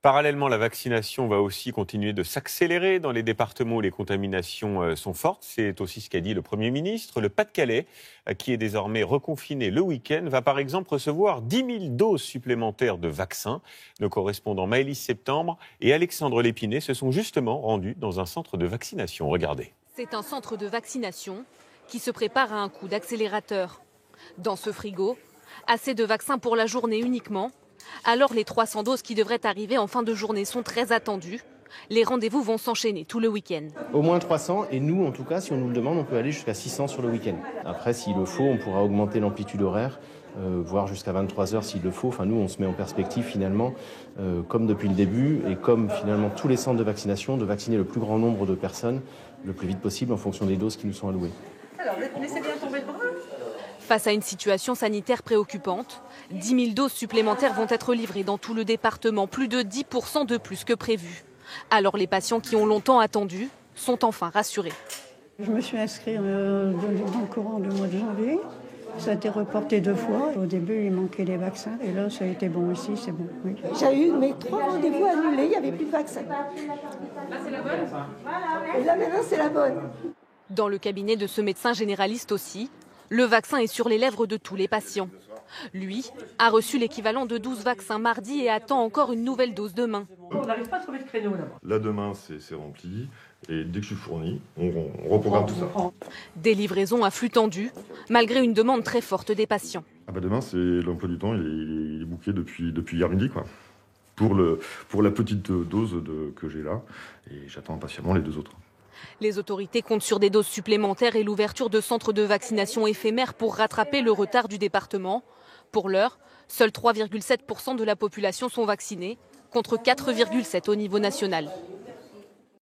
Parallèlement, la vaccination va aussi continuer de s'accélérer dans les départements où les contaminations sont fortes. C'est aussi ce qu'a dit le Premier ministre. Le Pas-de-Calais, qui est désormais reconfiné le week-end, va par exemple recevoir 10 000 doses supplémentaires de vaccins. Nos correspondants Maëlys Septembre et Alexandre Lépiné se sont justement rendus dans un centre de vaccination. Regardez. C'est un centre de vaccination qui se prépare à un coup d'accélérateur. Dans ce frigo, assez de vaccins pour la journée uniquement. Alors les 300 doses qui devraient arriver en fin de journée sont très attendues. Les rendez-vous vont s'enchaîner tout le week-end. Au moins 300 et nous en tout cas, si on nous le demande, on peut aller jusqu'à 600 sur le week-end. Après, s'il le faut, on pourra augmenter l'amplitude horaire, voire jusqu'à 23 heures s'il le faut. Enfin nous, on se met en perspective finalement, comme depuis le début et comme finalement tous les centres de vaccination, de vacciner le plus grand nombre de personnes le plus vite possible en fonction des doses qui nous sont allouées. Alors, laissez bien tomber le bras. Face à une situation sanitaire préoccupante, 10 000 doses supplémentaires vont être livrées dans tout le département, plus de 10% de plus que prévu. Alors les patients qui ont longtemps attendu sont enfin rassurés. Je me suis inscrite dans le courant du mois de janvier. Ça a été reporté 2 fois. Au début, il manquait des vaccins et là, ça a été bon aussi, c'est bon. Oui. J'ai eu mes 3 rendez-vous annulés, il n'y avait plus de vaccin. Là, c'est la bonne. Et là, maintenant, c'est la bonne. Dans le cabinet de ce médecin généraliste aussi, le vaccin est sur les lèvres de tous les patients. Lui a reçu l'équivalent de 12 vaccins mardi et attend encore une nouvelle dose demain. On n'arrive pas à trouver de créneau là-bas. Là, demain, c'est rempli. Et dès que je suis fourni, on reprogramme tout ça. Des livraisons à flux tendu, malgré une demande très forte des patients. Demain, l'emploi du temps, il est booké depuis hier midi, quoi. Pour la petite dose que j'ai là. Et j'attends impatiemment les 2 autres. Les autorités comptent sur des doses supplémentaires et l'ouverture de centres de vaccination éphémères pour rattraper le retard du département. Pour l'heure, seuls 3,7% de la population sont vaccinés, contre 4,7% au niveau national.